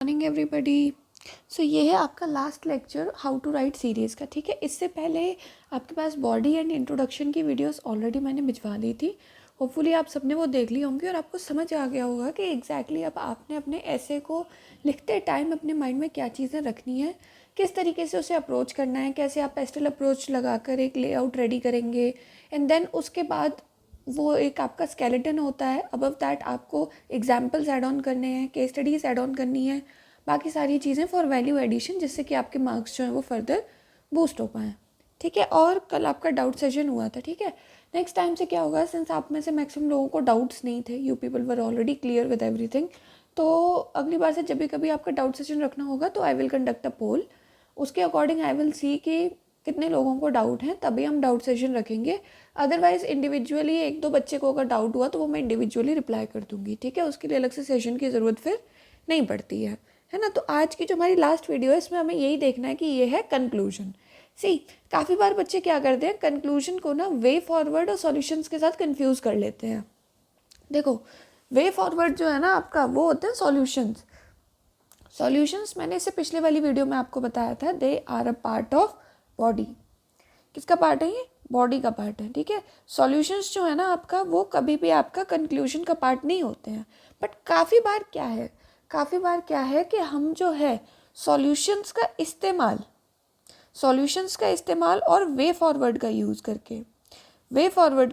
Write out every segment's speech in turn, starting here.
Morning everybody. सो ये है आपका last lecture how to write series का। ठीक है, इससे पहले आपके पास बॉडी एंड इंट्रोडक्शन की वीडियोस ऑलरेडी मैंने भिजवा दी थी। होपफुली आप सबने वो देख ली होंगी और आपको समझ आ गया होगा कि एग्जैक्टली अब आपने अपने ऐसे को लिखते टाइम अपने माइंड में क्या चीज़ें रखनी है, किस तरीके से उसे अप्रोच करना है, कैसे आप पेस्टल अप्रोच लगाकर एक लेआउट रेडी करेंगे एंड देन उसके बाद वो एक आपका स्केलेटन होता है। अबव दैट आपको एग्जाम्पल्स ऐड ऑन करने हैं, केस स्टडीज़ ऐड ऑन करनी है, बाकी सारी चीज़ें फॉर वैल्यू एडिशन, जिससे कि आपके मार्क्स जो हैं वो फर्दर बूस्ट हो पाएँ। ठीक है, और कल आपका डाउट सेशन हुआ था। ठीक है, नेक्स्ट टाइम से क्या होगा, सिंस आप में से मैक्सिमम लोगों को डाउट्स नहीं थे, you people were already clear with everything, तो अगली बार से जब भी कभी आपका डाउट सेशन रखना होगा तो आई विल कंडक्ट अ पोल। उसके अकॉर्डिंग आई विल सी कि कितने लोगों को डाउट है, तभी हम डाउट सेशन रखेंगे। अदरवाइज़ इंडिविजुअली एक दो बच्चे को अगर डाउट हुआ तो वो मैं इंडिविजुअली रिप्लाई कर दूँगी। ठीक है, उसके लिए अलग से सेशन की ज़रूरत फिर नहीं पड़ती है ना। तो आज की जो हमारी लास्ट वीडियो है इसमें हमें यही देखना है कि ये है कंक्लूजन। सी, काफ़ी बार बच्चे क्या करते हैं, कंक्लूजन को ना वे फॉरवर्ड और सॉल्यूशंस के साथ कंफ्यूज कर लेते हैं। देखो, वे फॉरवर्ड जो है ना आपका, वो होते हैं सॉल्यूशंस। सॉल्यूशंस मैंने इससे पिछले वाली वीडियो में आपको बताया था, they are a part of body. किसका पार्ट है ये? बॉडी का पार्ट है। ठीक है, सॉल्यूशंस जो है ना आपका, वो कभी भी आपका कंक्लूजन का पार्ट नहीं होते हैं। बट काफ़ी बार क्या है कि हम जो है सॉल्यूशंस का इस्तेमाल और वे फॉरवर्ड का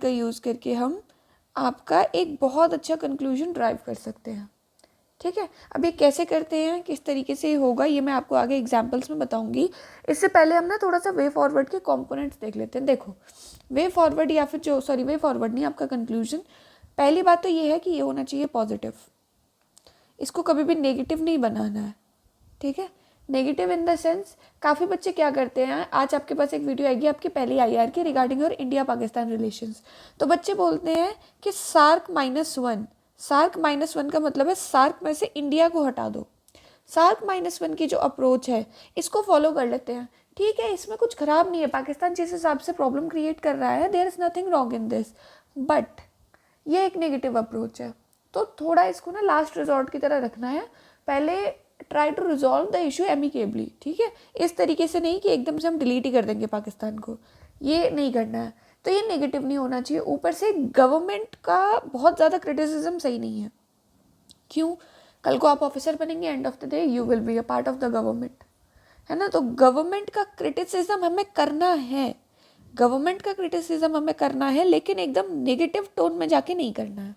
यूज़ करके हम आपका एक बहुत अच्छा कंक्लूजन ड्राइव कर सकते हैं। ठीक है, अब ये कैसे करते हैं, किस तरीके से होगा, ये मैं आपको आगे एग्जांपल्स में बताऊंगी। इससे पहले हम ना थोड़ा सा वे फॉरवर्ड के कंपोनेंट्स देख लेते हैं। देखो, वे फॉरवर्ड वे फॉरवर्ड नहीं, आपका कंक्लूजन, पहली बात तो ये है कि ये होना चाहिए पॉजिटिव। इसको कभी भी नेगेटिव नहीं बनाना है। ठीक है, नेगेटिव इन द सेंस, काफ़ी बच्चे क्या करते हैं, आज आपके पास एक वीडियो आएगी आपकी पहली IR की रिगार्डिंग और इंडिया पाकिस्तान रिलेशंस। तो बच्चे बोलते हैं कि सार्क माइनस वन का मतलब है सार्क में से इंडिया को हटा दो। सार्क -1 की जो अप्रोच है इसको फॉलो कर लेते हैं। ठीक है, इसमें कुछ ख़राब नहीं है, पाकिस्तान जिस हिसाब से प्रॉब्लम क्रिएट कर रहा है, there is nothing wrong in this, but ये एक नेगेटिव अप्रोच है। तो थोड़ा इसको ना लास्ट रिजॉर्ट की तरह रखना है। पहले try to resolve the issue amicably. ठीक है, इस तरीके से नहीं कि एकदम से हम डिलीट ही कर देंगे पाकिस्तान को, ये नहीं करना है। तो ये नेगेटिव नहीं होना चाहिए। ऊपर से गवर्नमेंट का बहुत ज़्यादा क्रिटिसिज्म सही नहीं है। क्यों? कल को आप ऑफिसर बनेंगे, end of the day you will be a part of the government, है ना। तो गवर्नमेंट का क्रिटिसिज्म हमें करना है, लेकिन एकदम नेगेटिव टोन में जाके नहीं करना है,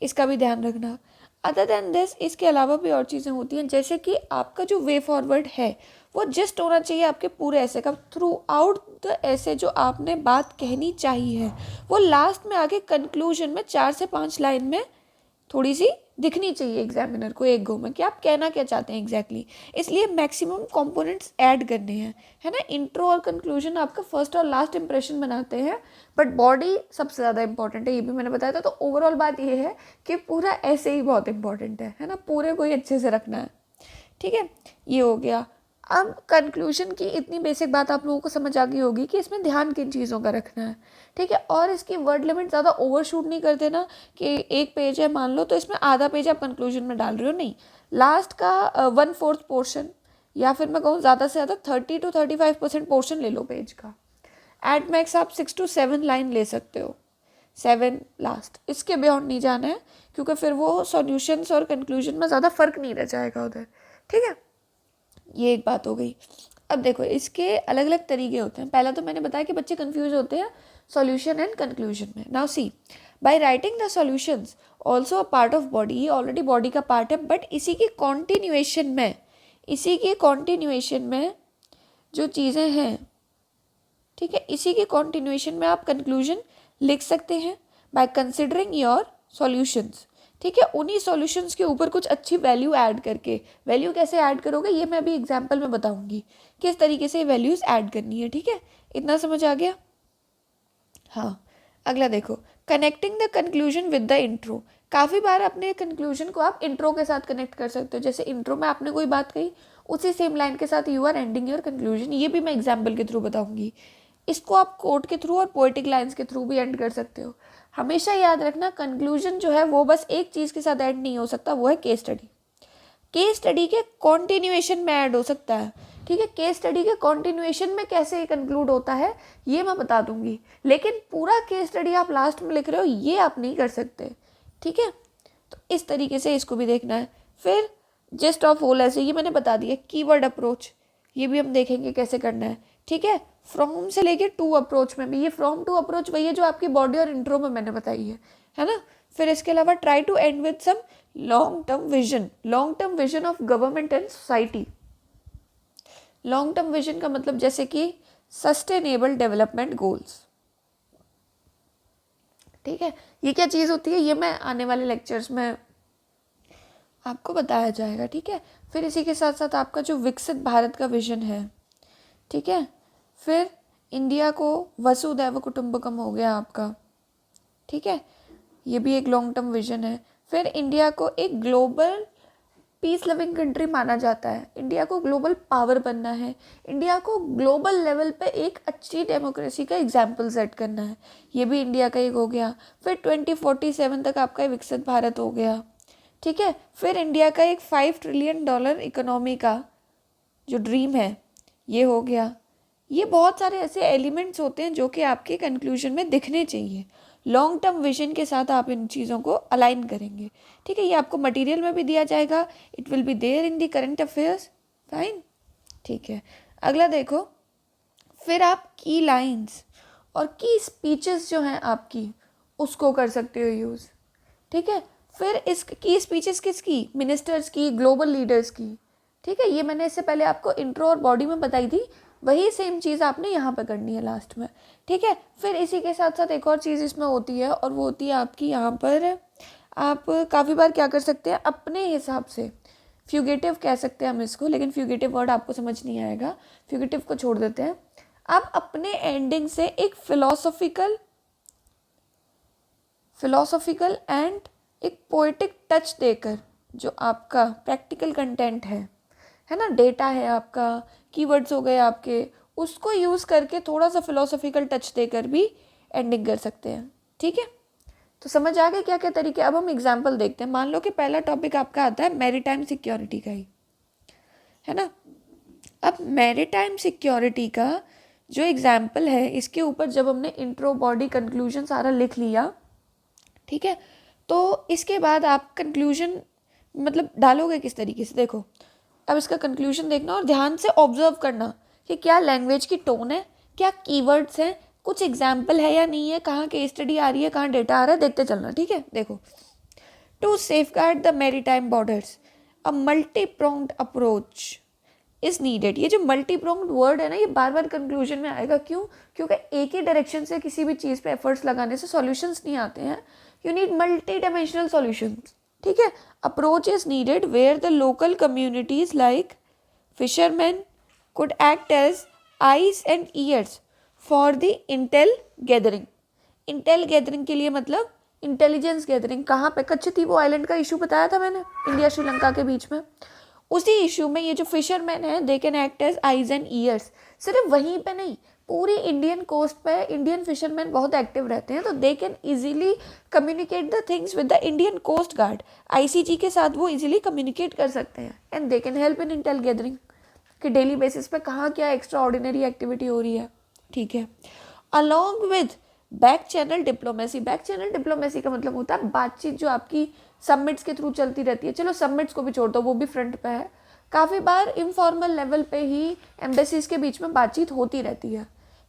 इसका भी ध्यान रखना। अदर देन दिस, इसके अलावा भी और चीज़ें होती हैं, जैसे कि आपका जो वे फॉरवर्ड है वो जस्ट होना चाहिए आपके पूरे ऐसे का, थ्रू आउट द ऐसे जो आपने बात कहनी चाहिए वो लास्ट में आके कंक्लूजन में 4 से 5 लाइन में थोड़ी सी दिखनी चाहिए एग्जामिनर को एक गो में कि आप कहना क्या चाहते हैं एग्जैक्टली। इसलिए मैक्सिमम कंपोनेंट्स ऐड करने हैं, है ना। इंट्रो और कंक्लूजन आपका फर्स्ट और लास्ट इंप्रेशन बनाते हैं, बट बॉडी सबसे ज़्यादा इंपॉर्टेंट है, ये भी मैंने बताया था। तो ओवरऑल बात ये है कि पूरा ऐसे ही बहुत इंपॉर्टेंट है ना, पूरे को ही अच्छे से रखना है। ठीक है, ये हो गया। अब कंक्लूजन की इतनी बेसिक बात आप लोगों को समझ आ गई होगी कि इसमें ध्यान किन चीज़ों का रखना है। ठीक है, और इसकी वर्ड लिमिट ज़्यादा ओवरशूट नहीं कर देना कि एक पेज है मान लो तो इसमें आधा पेज आप कंक्लूजन में डाल रहे हो, नहीं। लास्ट का 1/4 पोर्शन, या फिर मैं कहूँ ज़्यादा से ज़्यादा 30 to 35% पोर्शन ले लो पेज का। एट मैक्स आप 6 to 7 लाइन ले सकते हो, 7 लास्ट, इसके बियॉन्ड नहीं जाना है, क्योंकि फिर वो सॉल्यूशंस और कंक्लूजन में ज़्यादा फर्क नहीं रह जाएगा उधर। ठीक है, ये एक बात हो गई। अब देखो, इसके अलग अलग तरीके होते हैं। पहला तो मैंने बताया कि बच्चे कंफ्यूज होते हैं सॉल्यूशन एंड कंक्लूजन में। Now see, by writing the solutions also a part of body, ये ऑलरेडी बॉडी का पार्ट है, बट इसी की कॉन्टिन्यूएशन में जो चीज़ें हैं, ठीक है, इसी के कॉन्टिन्यूएशन में आप कंक्लूजन लिख सकते हैं बाय कंसिडरिंग योर सॉल्यूशंस। ठीक है, उन्हीं सॉल्यूशंस के ऊपर कुछ अच्छी वैल्यू ऐड करके। वैल्यू कैसे ऐड करोगे ये मैं अभी एग्जांपल में बताऊंगी, किस तरीके से वैल्यूज ऐड करनी है। ठीक है, इतना समझ आ गया। हाँ, अगला देखो, connecting the conclusion with the intro. काफ़ी बार अपने कंक्लूजन को आप इंट्रो के साथ कनेक्ट कर सकते हो। जैसे इंट्रो में आपने कोई बात कही, उसी सेम लाइन के साथ you are ending your conclusion, ये भी मैं एग्जाम्पल के थ्रू बताऊंगी। इसको आप कोट के थ्रू और पोएटिक लाइंस के थ्रू भी एंड कर सकते हो। हमेशा याद रखना, कंक्लूजन जो है वो बस एक चीज़ के साथ एंड नहीं हो सकता, वो है केस स्टडी। केस स्टडी के कॉन्टिन्यूएशन में ऐड हो सकता है, ठीक है। केस स्टडी के कॉन्टिन्यूएशन में कैसे ये कंक्लूड होता है ये मैं बता दूंगी, लेकिन पूरा केस स्टडी आप लास्ट में लिख रहे हो ये आप नहीं कर सकते, ठीक है। तो इस तरीके से इसको भी देखना है। फिर जेस्ट ऑफ होल ऐसे ये मैंने बता दिया। कीवर्ड अप्रोच ये भी हम देखेंगे कैसे करना है, ठीक है। फ्रॉम से लेके टू अप्रोच में भी, ये फ्रॉम टू अप्रोच वही है जो आपकी बॉडी और इंट्रो में मैंने बताई है ना। फिर इसके अलावा try to end with some long term vision of government and society. Long term vision का मतलब जैसे कि सस्टेनेबल डेवलपमेंट गोल्स, ठीक है। ये क्या चीज़ होती है ये मैं आने वाले लेक्चर्स में आपको बताया जाएगा, ठीक है। फिर इसी के साथ साथ आपका जो विकसित भारत का विजन है, ठीक है। फिर इंडिया को वसुधैव कुटुंबकम हो गया आपका, ठीक है, ये भी एक लॉन्ग टर्म विजन है। फिर इंडिया को एक ग्लोबल पीस लविंग कंट्री माना जाता है, इंडिया को ग्लोबल पावर बनना है, इंडिया को ग्लोबल लेवल पे एक अच्छी डेमोक्रेसी का एग्जाम्पल सेट करना है, ये भी इंडिया का एक हो गया। फिर 2047 तक आपका विकसित भारत हो गया, ठीक है। फिर इंडिया का एक $5 ट्रिलियन इकोनॉमी का जो ड्रीम है ये हो गया। ये बहुत सारे ऐसे एलिमेंट्स होते हैं जो कि आपके कंक्लूजन में दिखने चाहिए। लॉन्ग टर्म विजन के साथ आप इन चीज़ों को अलाइन करेंगे, ठीक है। ये आपको मटेरियल में भी दिया जाएगा, it will be there in the current affairs, fine, ठीक है। अगला देखो, फिर आप की लाइंस और की स्पीचेस जो हैं आपकी उसको कर सकते हो यूज़, ठीक है। फिर इस की स्पीचेस किसकी, मिनिस्टर्स की, ग्लोबल लीडर्स की, ठीक है। ये मैंने इससे पहले आपको इंट्रो और बॉडी में बताई थी, वही सेम चीज़ आपने यहाँ पे करनी है लास्ट में, ठीक है। फिर इसी के साथ साथ एक और चीज़ इसमें होती है और वो होती है आपकी यहाँ पर आप काफ़ी बार क्या कर सकते हैं अपने हिसाब से, फ्यूगेटिव कह सकते हैं हम इसको, लेकिन फ्यूगेटिव वर्ड आपको समझ नहीं आएगा, फ्यूगेटिव को छोड़ देते हैं। आप अपने एंडिंग से एक फिलोसॉफिकल एंड एक पोएटिक टच देकर जो आपका प्रैक्टिकल कंटेंट है ना, डेटा है आपका, कीवर्ड्स हो गए आपके, उसको यूज़ करके थोड़ा सा फिलोसॉफिकल टच देकर भी एंडिंग कर सकते हैं, ठीक है। तो समझ आ गए क्या क्या तरीके। अब हम एग्जाम्पल देखते हैं। मान लो कि पहला टॉपिक आपका आता है मैरीटाइम सिक्योरिटी का ही, है ना। अब मैरीटाइम सिक्योरिटी का जो एग्जाम्पल है इसके ऊपर जब हमने इंट्रो बॉडी कंक्लूजन सारा लिख लिया, ठीक है, तो इसके बाद आप कंक्लूजन मतलब डालोगे किस तरीके से, देखो अब इसका कंक्लूजन देखना और ध्यान से ऑब्जर्व करना कि क्या लैंग्वेज की टोन है, क्या कीवर्ड्स हैं, कुछ एग्जाम्पल है या नहीं है, कहाँ केस स्टडी आ रही है, कहाँ डेटा आ रहा है, देखते चलना, ठीक है। देखो, to safeguard the maritime borders a multi pronged approach is needed. ये जो मल्टी प्रोंग्ड वर्ड है ना ये बार बार कंक्लूजन में आएगा, क्यों, क्योंकि एक ही डायरेक्शन से किसी भी चीज़ पे एफर्ट्स लगाने से सॉल्यूशंस नहीं आते हैं, you need multi dimensional solutions, ठीक है। Approach is needed where the local communities like fisherman could act as eyes and ears for the intel gathering। Intel gathering के लिए मतलब इंटेलिजेंस गैदरिंग, कहाँ पे, कच्छतीवो आइलैंड का इशू बताया था मैंने, इंडिया श्रीलंका के बीच में, उसी इशू में ये जो फिशरमैन है they can act as eyes and ears. सिर्फ वहीं पे नहीं, पूरी इंडियन कोस्ट पे इंडियन फिशरमैन बहुत एक्टिव रहते हैं, तो they can easily communicate the things with the Indian coast guard, ICG के साथ वो इजीली कम्युनिकेट कर सकते हैं and they can help in intel gathering कि डेली बेसिस पे कहाँ क्या एक्स्ट्रा ऑर्डिनरी एक्टिविटी हो रही है, ठीक है। Along with back channel diplomacy, back channel diplomacy का मतलब होता है बातचीत जो आपकी सबमिट्स के थ्रू चलती रहती है, चलो सबमिट्स को भी छोड़ दो वो भी फ्रंट पे है, काफ़ी बार इनफॉर्मल लेवल पे ही एम्बेसीज के बीच में बातचीत होती रहती है,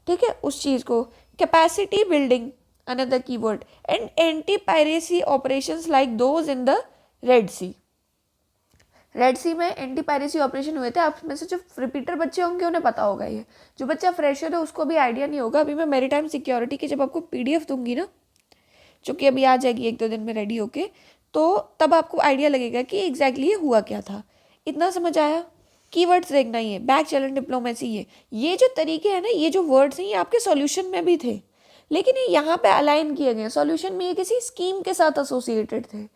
ठीक है। उस चीज़ को capacity building another keyword and anti piracy operations like those in the Red Sea. Red Sea में एंटी पायरेसी ऑपरेशन हुए थे, आप में से जो रिपीटर बच्चे होंगे उन्हें पता होगा, ये जो बच्चा फ्रेशर है उसको भी आइडिया नहीं होगा। अभी मैं मैरीटाइम सिक्योरिटी की जब आपको पीडीएफ दूंगी ना, जो कि अभी आ जाएगी 1-2 दिन में रेडी होके, तो तब आपको आइडिया लगेगा कि एग्जैक्टली ये हुआ क्या था। इतना समझ आया। कीवर्ड्स देखना, ये बैक चैनल डिप्लोमेसी, ये जो तरीके हैं ना, ये जो वर्ड्स हैं ये आपके सॉल्यूशन में भी थे, लेकिन ये यहाँ पे अलाइन किए गए, सॉल्यूशन में ये किसी स्कीम के साथ एसोसिएटेड थे,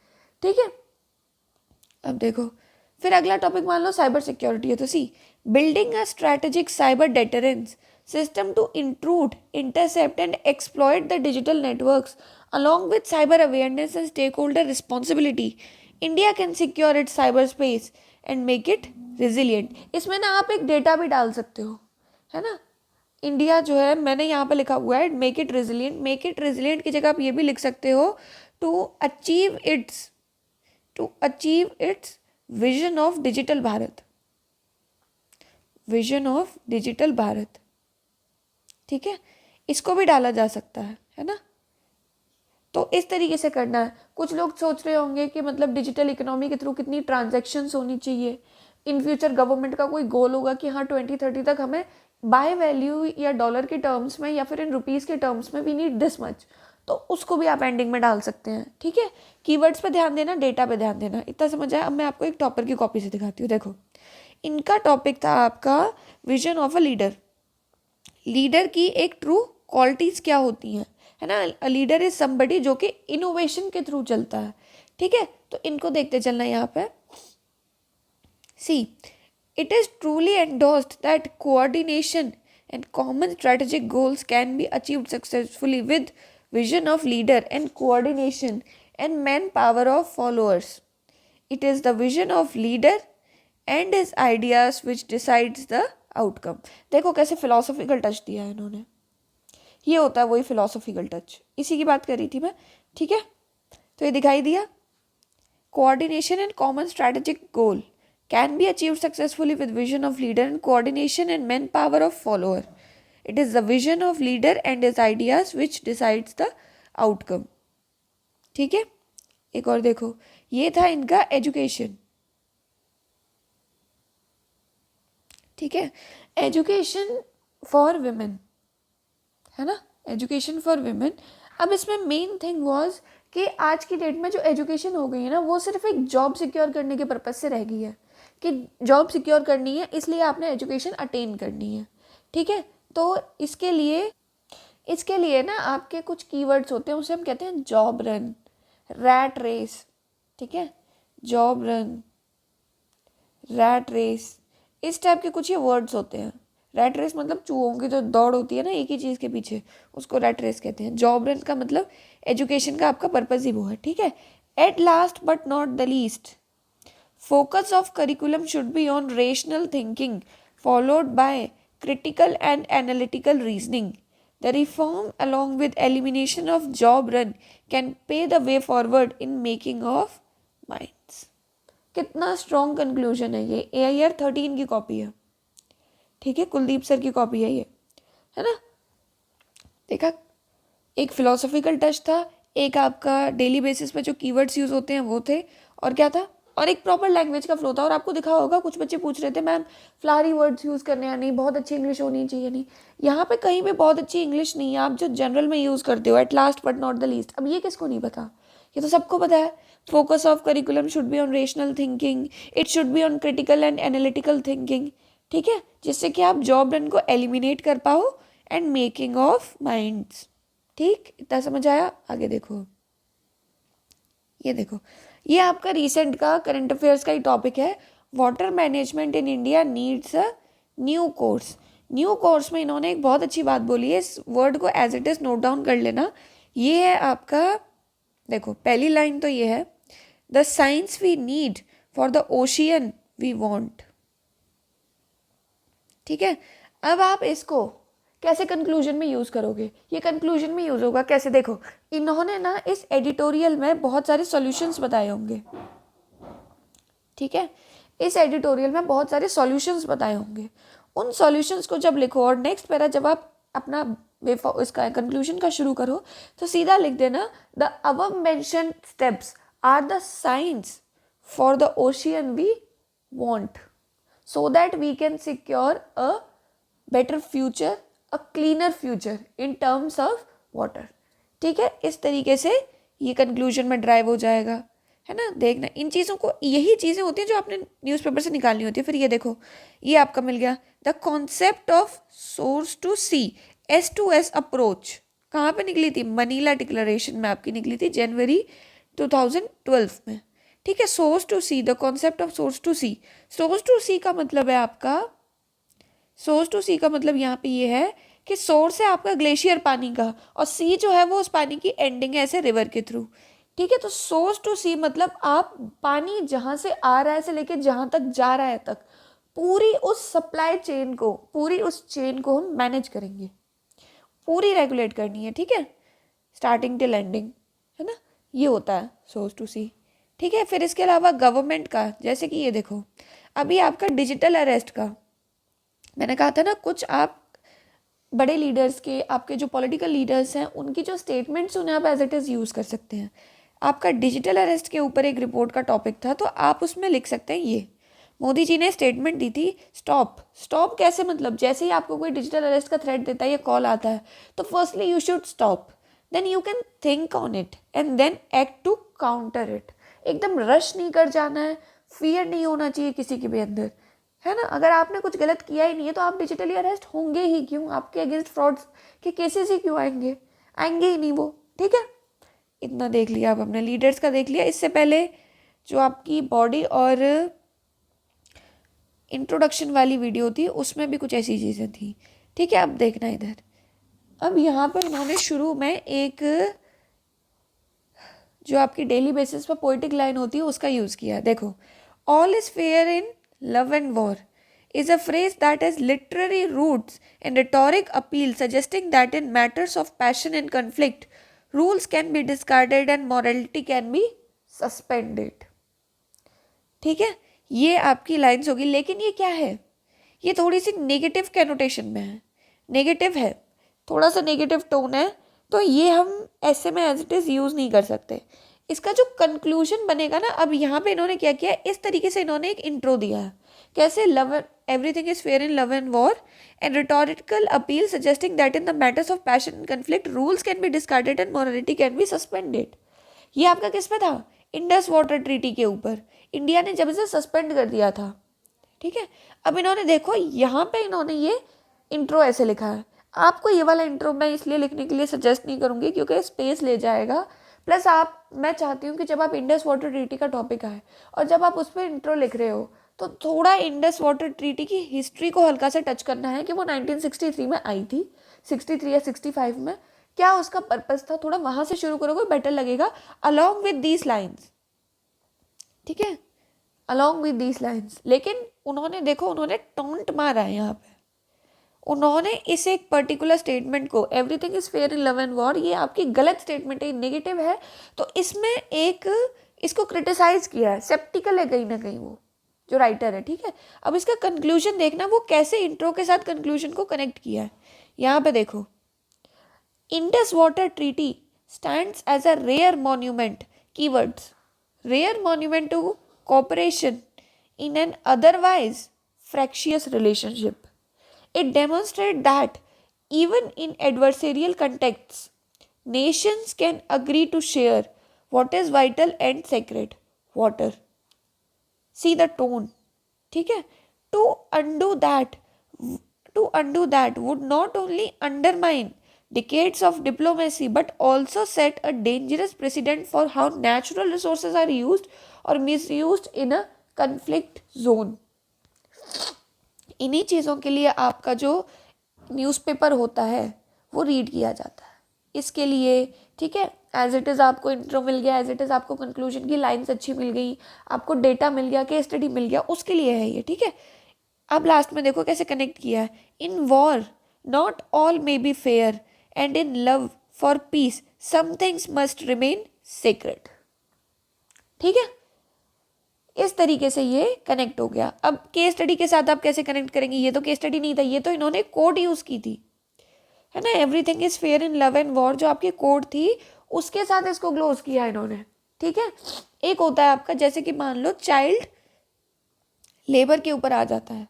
ठीक है। अब देखो, फिर अगला टॉपिक मान लो साइबर सिक्योरिटी है, तो see building a strategic cyber deterrence system to intrude, intercept and exploit the digital networks along with cyber awareness and stakeholder responsibility, India can secure its cyberspace and make it resilient. इसमें ना आप एक data भी डाल सकते हो, है ना। इंडिया जो है मैंने यहाँ पे लिखा हुआ है make it resilient. Make it resilient की जगह आप ये भी लिख सकते हो to achieve its vision of digital Bharat, vision of digital Bharat. ठीक है, इसको भी डाला जा सकता है ना। तो इस तरीके से करना है। कुछ लोग सोच रहे होंगे कि मतलब डिजिटल इकोनॉमी के थ्रू कितनी ट्रांजैक्शंस होनी चाहिए। इन फ्यूचर गवर्नमेंट का कोई गोल होगा कि हाँ 2030 तक हमें बाय वैल्यू या डॉलर के टर्म्स में या फिर इन रुपीज़ के टर्म्स में वी नीड दिस मच, तो उसको भी आप एंडिंग में डाल सकते हैं। ठीक है, कीवर्ड्स पे ध्यान देना, डेटा पे ध्यान देना, इतना समझ आया। अब मैं आपको एक टॉपर की कॉपी से दिखाती हूँ। देखो, इनका टॉपिक था आपका vision of a leader. Leader की एक ट्रू क्वालिटीज़ क्या होती हैं, है ना। अ लीडर इज समबडी जो कि इनोवेशन के थ्रू चलता है। ठीक है, तो इनको देखते चलना यहाँ पे। See it is truly endorsed that coordination and common strategic goals can be achieved successfully with vision of leader and coordination and man power of followers. It is the vision of leader and his ideas which decides the outcome. देखो कैसे philosophical touch दिया है इन्होंने। ये होता है वही philosophical touch, इसी की बात कर रही थी मैं। ठीक है, तो ये दिखाई दिया। Coordination and common strategic goal can be achieved successfully with vision of leader and coordination and man power of follower. It is the vision of leader and his ideas which decides the outcome. ठीक है, एक और देखो, ये था इनका education. ठीक है, एजुकेशन फॉर विमेन, है ना, एजुकेशन फॉर विमेन। अब इसमें मेन थिंग वाज कि आज की डेट में जो एजुकेशन हो गई है ना, वो सिर्फ एक जॉब सिक्योर करने के पर्पज से रह गई है कि जॉब सिक्योर करनी है इसलिए आपने एजुकेशन अटेन करनी है। ठीक है, तो इसके लिए ना आपके कुछ कीवर्ड्स होते हैं, उसे हम कहते हैं जॉब रन, रैट रेस। ठीक है, जॉब रन, रैट रेस, इस टाइप के कुछ ये वर्ड्स होते हैं। रैट रेस मतलब चूहों की जो दौड़ होती है ना एक ही चीज़ के पीछे, उसको रैट रेस कहते हैं। जॉब रन का मतलब एजुकेशन का आपका पर्पज ही वो है। ठीक है, at last but not the least, focus of curriculum should be on rational thinking followed by critical and analytical reasoning. The reform along with elimination of job run can pave the way forward in making of minds. कितना strong conclusion है ये। AIR 13 की copy है। ठीक है, Kuldeep sir की copy है ये, है ना। देखा, एक फिलोसॉफिकल टच था, एक आपका डेली बेसिस पे जो कीवर्ड्स यूज होते हैं वो थे, और क्या था, और एक प्रॉपर लैंग्वेज का फ्लो था। और आपको दिखा होगा कुछ बच्चे पूछ रहे थे मैम फ्लारी वर्ड्स यूज़ करने या नहीं, बहुत अच्छी इंग्लिश होनी चाहिए। नहीं, यहाँ पे कहीं भी बहुत अच्छी इंग्लिश नहीं है, आप जो जनरल में यूज़ करते हो, at last but not the least. अब ये किसको नहीं पता, ये तो सबको पता है। Focus of curriculum should be on rational thinking, it should be on critical and analytical thinking. ठीक है, जिससे कि आप जॉब रन को एलिमिनेट कर पाओ एंड मेकिंग ऑफ माइंड्स। ठीक, इतना समझ आया। आगे देखो, ये देखो, ये आपका रिसेंट का करंट अफेयर्स का ही टॉपिक है। Water management in India needs a new course. New course में इन्होंने एक बहुत अच्छी बात बोली है, इस वर्ड को as it is note down कर लेना। ये है आपका, देखो पहली लाइन तो ये है, the science we need for the ocean we want. ठीक है, अब आप इसको कैसे कंक्लूजन में यूज़ करोगे, ये कंक्लूजन में यूज़ होगा कैसे, देखो इन्होंने ना इस एडिटोरियल में बहुत सारे सॉल्यूशंस बताए होंगे। ठीक है, इस एडिटोरियल में बहुत सारे सॉल्यूशंस बताए होंगे। उन सॉल्यूशंस को जब लिखो और नेक्स्ट पैरा जब आप अपना इसका कंक्लूजन का शुरू करो तो सीधा लिख देना, the above mentioned steps are the science for the ocean we want so that we can secure a better future, a cleaner future in terms of water. ठीक है, इस तरीके से ये कंक्लूजन में ड्राइव हो जाएगा, है ना। देखना, इन चीज़ों को, यही चीज़ें होती हैं जो आपने न्यूज़पेपर से निकालनी होती है। फिर ये देखो, ये आपका मिल गया, the concept of source to sea, S2S approach. कहाँ पे निकली थी, मनीला डिक्लेरेशन में आपकी निकली थी जनवरी 2012 में। ठीक है, source to sea, the concept of source to sea. Source to sea का मतलब है आपका, सोर्स टू सी का मतलब यहाँ पे ये है कि सोर्स है आपका ग्लेशियर पानी का, और सी जो है वो उस पानी की एंडिंग है ऐसे रिवर के थ्रू। ठीक है। तो सोर्स टू सी मतलब आप पानी जहाँ से आ रहा है से लेके जहाँ तक जा रहा है तक पूरी उस सप्लाई चेन को, पूरी उस चेन को हम मैनेज करेंगे, पूरी रेगुलेट करनी है, ठीक है, स्टार्टिंग टिल एंडिंग, है ना। ये होता है सोर्स टू सी, ठीक है। फिर इसके अलावा गवर्नमेंट का, जैसे कि ये देखो अभी आपका डिजिटल अरेस्ट का मैंने कहा था ना, कुछ आप बड़े लीडर्स के, आपके जो पॉलिटिकल लीडर्स हैं उनकी जो स्टेटमेंट्स उन्हें आप एज इट इज़ यूज़ कर सकते हैं। आपका डिजिटल अरेस्ट के ऊपर एक रिपोर्ट का टॉपिक था, तो आप उसमें लिख सकते हैं ये मोदी जी ने स्टेटमेंट दी थी, स्टॉप। स्टॉप कैसे, मतलब जैसे ही आपको कोई डिजिटल अरेस्ट का थ्रेट देता है या कॉल आता है तो firstly you should stop, then you can think on it and then act to counter it. एकदम रश नहीं कर जाना है, फियर नहीं होना चाहिए किसी के भी अंदर, है ना। अगर आपने कुछ गलत किया ही नहीं है तो आप डिजिटली अरेस्ट होंगे ही क्यों, आपके अगेंस्ट फ्रॉड्स के केसेस ही क्यों आएंगे, आएंगे ही नहीं वो, ठीक है। इतना देख लिया, आप अपने लीडर्स का देख लिया। इससे पहले जो आपकी बॉडी और इंट्रोडक्शन वाली वीडियो थी उसमें भी कुछ ऐसी चीज़ें थी, ठीक है। अब देखना इधर, अब यहाँ पर इन्होंने शुरू में एक जो आपकी डेली बेसिस पर पोइटिक लाइन होती है उसका यूज़ किया है। देखो, all is fair in love and war is a phrase that has literary roots and rhetoric appeal, suggesting that in matters of passion and conflict, rules can be discarded and morality can be suspended, ठीक है। ये आपकी lines होगी, लेकिन ये क्या है, ये थोड़ी सी नेगेटिव कैनोटेशन में है, नेगेटिव है, थोड़ा सा नेगेटिव टोन है, तो ये हम ऐसे में एज इट इज़ यूज़ नहीं कर सकते। इसका जो कंक्लूजन बनेगा ना, अब यहाँ पे इन्होंने क्या किया, इस तरीके से इन्होंने एक इंट्रो दिया है, कैसे, love everything is fair in love and war and rhetorical appeal suggesting that in the matters of passion and conflict rules can be discarded and morality can be suspended. ये आपका किस पे था, इंडस वाटर ट्रीटी के ऊपर, India ने जब इसे सस्पेंड कर दिया था, ठीक है। अब इन्होंने देखो यहाँ पे इन्होंने ये इंट्रो ऐसे लिखा है। आपको ये वाला इंट्रो मैं इसलिए लिखने के लिए सजेस्ट नहीं करूँगी क्योंकि स्पेस ले जाएगा, प्लस मैं चाहती हूँ कि जब आप इंडस वाटर ट्रीटी का टॉपिक आए और जब आप उस पर इंट्रो लिख रहे हो तो थोड़ा इंडस वाटर ट्रीटी की हिस्ट्री को हल्का से टच करना है कि वो 1963 में आई थी, 63 या 65 में, क्या उसका पर्पस था, थोड़ा वहाँ से शुरू करोगे बेटर लगेगा, अलॉन्ग विद दीज लाइन्स, ठीक है, अलॉन्ग विद दीज लाइन्स। लेकिन उन्होंने देखो, उन्होंने टोंट मारा है यहाँ पे, उन्होंने इस एक पर्टिकुलर स्टेटमेंट को, everything is fair in love and war, ये आपकी गलत स्टेटमेंट है, नेगेटिव है, तो इसमें एक इसको क्रिटिसाइज किया है, सेप्टिकल है कहीं ना कहीं वो जो राइटर है, ठीक है। अब इसका कंक्लूजन देखना, वो कैसे इंट्रो के साथ कंक्लूजन को कनेक्ट किया है। यहाँ पे देखो, Indus water treaty stands as a rare monument, keywords, rare monument to cooperation in an otherwise fractious relationship. It demonstrates that even in adversarial contexts, nations can agree to share what is vital and sacred, water. See the tone, ठीक है। To undo that, would not only undermine decades of diplomacy but also set a dangerous precedent for how natural resources are used or misused in a conflict zone. इन्हीं चीज़ों के लिए आपका जो newspaper होता है वो रीड किया जाता है, इसके लिए, ठीक है। एज इट इज़ आपको इंट्रो मिल गया, एज इट इज़ आपको कंक्लूजन की लाइन्स अच्छी मिल गई, आपको डेटा मिल गया, केस स्टडी मिल गया, उसके लिए है ये, ठीक है। अब लास्ट में देखो कैसे कनेक्ट किया है, in war not all may be fair and in love for peace some things must remain secret, ठीक है। इस तरीके से ये कनेक्ट हो गया। अब केस स्टडी के साथ आप कैसे कनेक्ट करेंगे, ये तो केस स्टडी नहीं था, ये तो इन्होंने कोड यूज़ की थी, है ना, everything is fair in love and war जो आपकी कोड थी उसके साथ इसको क्लोज किया इन्होंने, ठीक है। एक होता है आपका, जैसे कि मान लो चाइल्ड लेबर के ऊपर आ जाता है,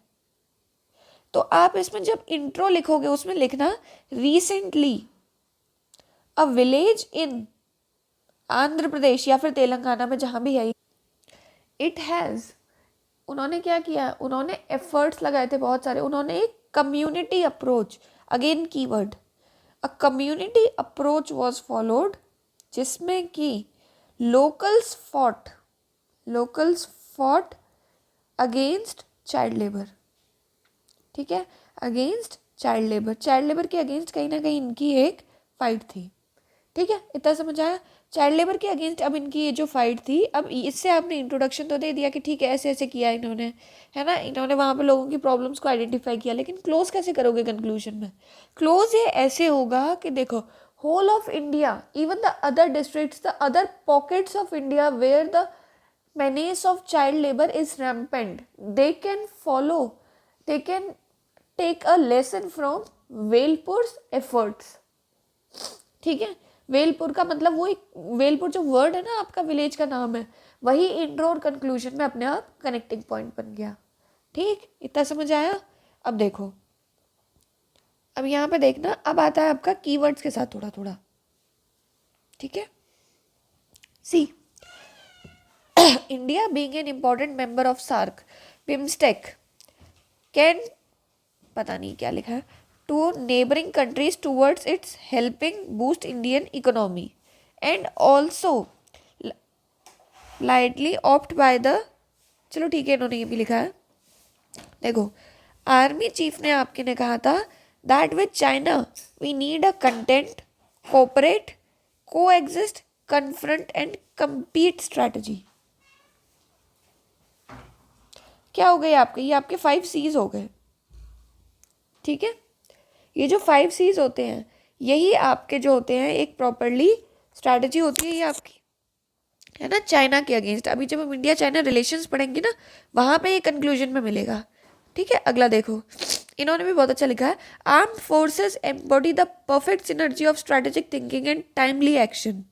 तो आप इसमें जब इंट्रो लिखोगे उसमें लिखना recently a village in Andhra Pradesh या फिर तेलंगाना में जहाँ भी है, इट हैज़, उन्होंने क्या किया, उन्होंने एफर्ट्स लगाए थे बहुत सारे, उन्होंने एक community approach, again keyword, a community approach was followed, जिसमें कि locals fought against child labour, ठीक है, अगेंस्ट चाइल्ड लेबर के अगेंस्ट कहीं ना कहीं इनकी एक फाइट थी, ठीक है, इतना समझ आया। चाइल्ड लेबर के अगेंस्ट अब इनकी ये जो फाइट थी, अब इससे आपने इंट्रोडक्शन तो दे दिया कि ठीक है ऐसे ऐसे किया इन्होंने, है ना, इन्होंने वहाँ पे लोगों की प्रॉब्लम्स को आइडेंटिफाई किया, लेकिन क्लोज कैसे करोगे कंक्लूजन में? क्लोज ये ऐसे होगा कि देखो, whole of India, even the other districts, the other pockets of India where the menace of child labor is rampant, they can follow, they can take a lesson from वेलपुर's efforts। ठीक है, वेलपुर का मतलब वो एक, वेलपुर जो वर्ड है ना आपका विलेज का नाम है, वही इंट्रो और कंक्लूजन में अपने आप कनेक्टिंग पॉइंट बन गया। ठीक, इतना समझ आया। अब देखो, अब यहाँ पे देखना, अब आता है आपका कीवर्ड्स के साथ थोड़ा थोड़ा। ठीक है, सी India being an important member of SAARC, BIMSTEC can, पता नहीं क्या लिखा है, to neighboring countries towards its helping boost Indian economy and also lightly opt by the, चलो ठीक है इन्होंने ये भी लिखा है, देखो आर्मी चीफ ने आपके ने कहा था that with China we need a content, cooperate, coexist, confront and compete strategy। क्या हो गए आपके, ये आपके 5 C's हो गए। ठीक है, ये जो 5 C's होते हैं यही आपके जो होते हैं एक प्रॉपरली स्ट्रैटेजी होती है ये आपकी, है ना, चाइना के अगेंस्ट। अभी जब हम इंडिया चाइना रिलेशंस पढ़ेंगे ना, वहाँ पे ये कंक्लूजन में मिलेगा। ठीक है, अगला देखो, इन्होंने भी बहुत अच्छा लिखा है, armed forces embody the perfect synergy of strategic thinking and timely action.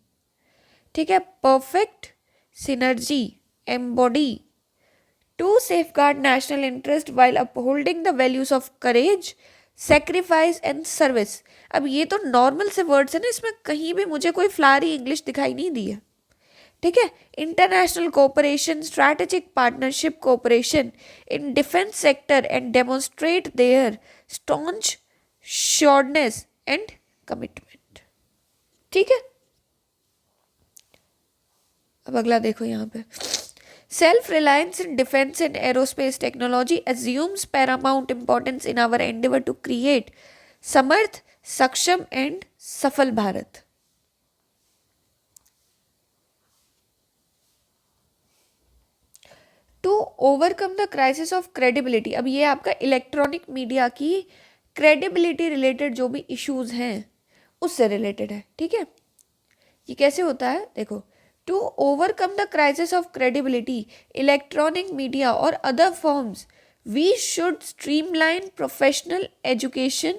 ठीक है, perfect synergy embody to safeguard national interest while upholding the values of courage, sacrifice and service। अब ये तो नॉर्मल से वर्ड्स है ना, इसमें कहीं भी मुझे कोई फ्लारी इंग्लिश दिखाई नहीं दी है। ठीक है, international cooperation, strategic partnership cooperation in defence sector and demonstrate their staunch sureness and commitment. ठीक है, अब अगला देखो यहाँ पे, self-reliance in defense and aerospace technology assumes paramount importance in our endeavor to create समर्थ, सक्षम and सफल Bharat. To overcome the crisis of credibility, अब ये आपका इलेक्ट्रॉनिक मीडिया की क्रेडिबिलिटी रिलेटेड जो भी इश्यूज हैं उससे रिलेटेड है। ठीक है, ये कैसे होता है देखो, to overcome the crisis of credibility, electronic media or other forms, we should streamline professional education,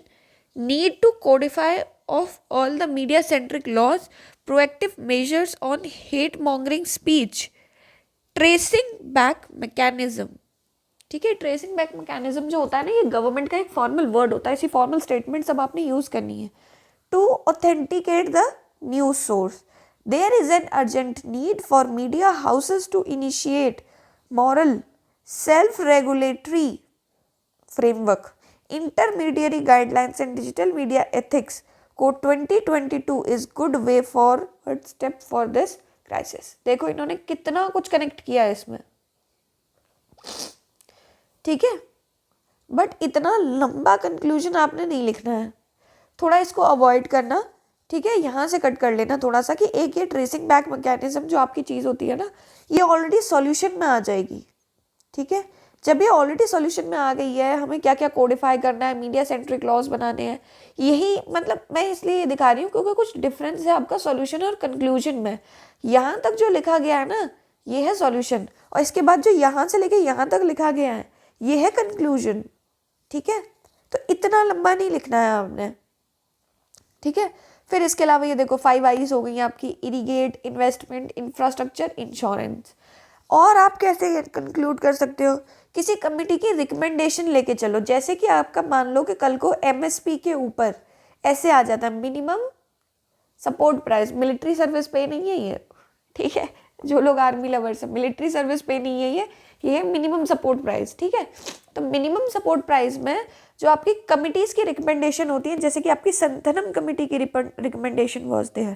need to codify of all the media-centric laws, proactive measures on hate-mongering speech, tracing back mechanism। ठीक है, tracing back mechanism जो होता है ना, ये government का एक formal word होता है, इसी फॉर्मल स्टेटमेंट सब आपने यूज़ करनी है। To authenticate the news source, there is an urgent need for media houses to initiate moral self-regulatory framework, intermediary guidelines and digital media ethics code 2022 is good way forward step for this crisis। देखो इन्होंने कितना कुछ connect किया है इसमें। ठीक है, but इतना लंबा कंक्लूजन आपने नहीं लिखना है, थोड़ा इसको अवॉइड करना। ठीक है, यहाँ से कट कर लेना थोड़ा सा कि एक ये ट्रेसिंग बैक मैकेनिज्म जो आपकी चीज़ होती है ना, ये ऑलरेडी सॉल्यूशन में आ जाएगी। ठीक है, जब ये ऑलरेडी सॉल्यूशन में आ गई है, हमें क्या क्या कोडिफाई करना है, मीडिया सेंट्रिक लॉज बनाने हैं, यही मतलब मैं इसलिए दिखा रही हूँ क्योंकि कुछ डिफरेंस है आपका सॉल्यूशन और कंक्लूजन में। यहाँ तक जो लिखा गया है ना, ये है सॉल्यूशन, और इसके बाद जो यहाँ से लेके यहाँ तक लिखा गया है, ये है कंक्लूजन। ठीक है, तो इतना लंबा नहीं लिखना है आपने। ठीक है, फिर इसके अलावा ये देखो 5 I's हो गई हैं आपकी, इरीगेट, इन्वेस्टमेंट, इंफ्रास्ट्रक्चर, इंश्योरेंस। और आप कैसे कंक्लूड कर सकते हो, किसी कमेटी की रिकमेंडेशन लेके चलो, जैसे कि आपका मान लो कि कल को MSP के ऊपर ऐसे आ जाता है minimum support price, military service पे नहीं है ये। ठीक है, जो लोग आर्मी लवर्स हैं, मिलिट्री सर्विस पे नहीं है ये मिनिमम सपोर्ट प्राइस। ठीक है, तो मिनिमम सपोर्ट प्राइस में जो आपकी कमिटीज़ की रिकमेंडेशन होती है, जैसे कि आपकी संथनम कमेटी की रिकमेंडेशन वाज देयर,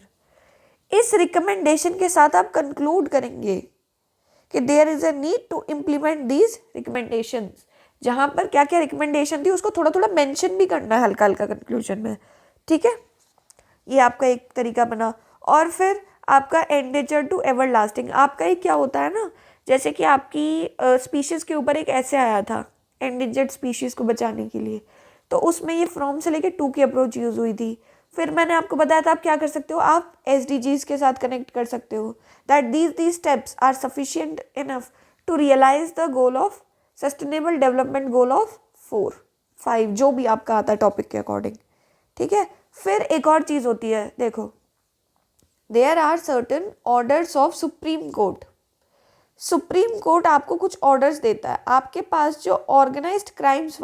इस रिकमेंडेशन के साथ आप कंक्लूड करेंगे कि there is a need to implement these recommendations. जहाँ पर क्या क्या रिकमेंडेशन थी उसको थोड़ा थोड़ा मेंशन भी करना है हल्का हल्का कंक्लूजन में। ठीक है, ये आपका एक तरीका बना। और फिर आपका एंडेंजर्ड टू एवर लास्टिंग, आपका एक क्या होता है ना, जैसे कि आपकी स्पीशीज़ के ऊपर एक ऐसे आया था एंडेंजर्ड स्पीशीज़ को बचाने के लिए, तो उसमें ये फ्रॉम से लेके टू की अप्रोच यूज़ हुई थी। फिर मैंने आपको बताया था आप क्या कर सकते हो, आप SDGs के साथ कनेक्ट कर सकते हो, that these steps are sufficient enough to realise the goal of sustainable development goal of 4-5, जो भी आपका आता है टॉपिक के अकॉर्डिंग, ठीक है। फिर एक और चीज़ होती है, देखो, there are certain orders of supreme court. Supreme court आपको कुछ ऑर्डर्स देता है। आपके पास जो ऑर्गेनाइज्ड क्राइम्स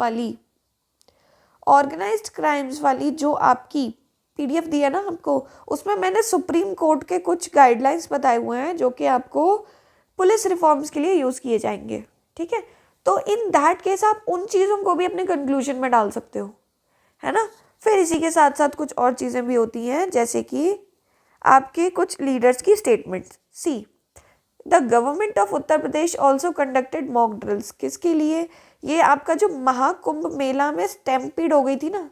वाली जो आपकी PDF दी है ना हमको, उसमें मैंने सुप्रीम कोर्ट के कुछ गाइडलाइंस बताए हुए हैं जो कि आपको पुलिस रिफॉर्म्स के लिए यूज़ किए जाएंगे, ठीक है। तो इन दैट केस आप उन चीज़ों को भी अपने कंक्लूजन में डाल सकते हो, है ना। फिर इसी के साथ साथ कुछ और चीज़ें भी होती हैं, जैसे कि आपके कुछ लीडर्स की statements. See, the government of Uttar Pradesh also conducted mock drills. किसके लिए? ये आपका जो महाकुंभ मेला में स्टैम्पीड हो गई थी ना,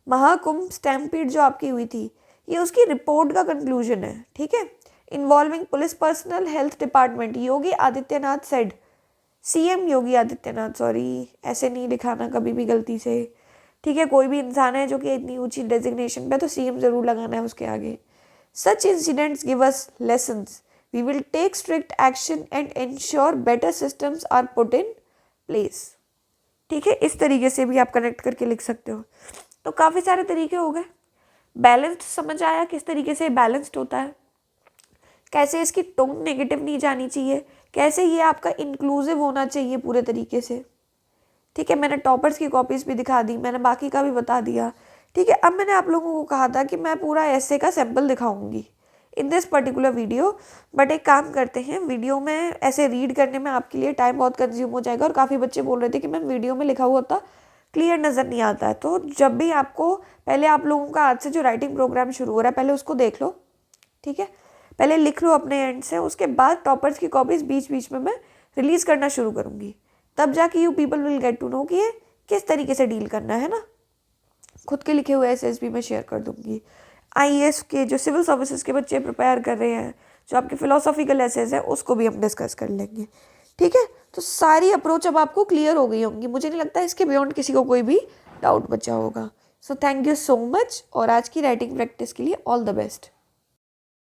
महाकुंभ स्टैम्पीड जो आपकी हुई थी, ये उसकी रिपोर्ट का कंक्लूजन है, ठीक है। Involving police personnel, health department, Yogi Adityanath said, CM Yogi Adityanath, sorry ऐसे नहीं लिखाना कभी भी गलती से, ठीक है। कोई भी इंसान है जो कि इतनी ऊंची डेजिग्नेशन पे, तो CM जरूर लगाना है उसके आगे। Such incidents give us lessons, we will take strict action and ensure better systems are put in place, ठीक है। इस तरीके से भी आप कनेक्ट करके लिख सकते हो। तो काफ़ी सारे तरीके हो गए। बैलेंस्ड समझ आया किस तरीके से बैलेंस्ड होता है, कैसे इसकी टोन नेगेटिव नहीं जानी चाहिए, कैसे ये आपका इंक्लूसिव होना चाहिए पूरे तरीके से, ठीक है। मैंने टॉपर्स की कॉपीज़ भी दिखा दी, मैंने बाकी का भी बता दिया, ठीक है। अब मैंने आप लोगों को कहा था कि मैं पूरा ऐसे का सैम्पल दिखाऊंगी in this particular video, but एक काम करते हैं, वीडियो में ऐसे रीड करने में आपके लिए टाइम बहुत कंज्यूम हो जाएगा, और काफ़ी बच्चे बोल रहे थे कि मैम वीडियो में लिखा हुआ होता क्लियर नज़र नहीं आता है। तो जब भी आपको, पहले आप लोगों का आज से जो राइटिंग प्रोग्राम शुरू हो रहा है, पहले उसको देख लो, ठीक है। पहले लिख लो अपने एंड से, उसके बाद टॉपर्स की कॉपीज़ बीच बीच में मैं रिलीज़ करना शुरू करूँगी, तब जाके you people will get to know कि ये किस तरीके से डील करना है ना। खुद के लिखे हुए एसेस भी मैं शेयर कर दूँगी। IAS के जो सिविल सर्विसेज के बच्चे प्रिपेयर कर रहे हैं, जो आपके फिलोसॉफिकल एसेस है, उसको भी हम डिस्कस कर लेंगे, ठीक है। तो सारी अप्रोच अब आपको क्लियर हो गई होंगी, मुझे नहीं लगता इसके बियॉन्ड किसी को कोई भी डाउट बचा होगा। So thank you so much, और आज की राइटिंग प्रैक्टिस के लिए ऑल द बेस्ट।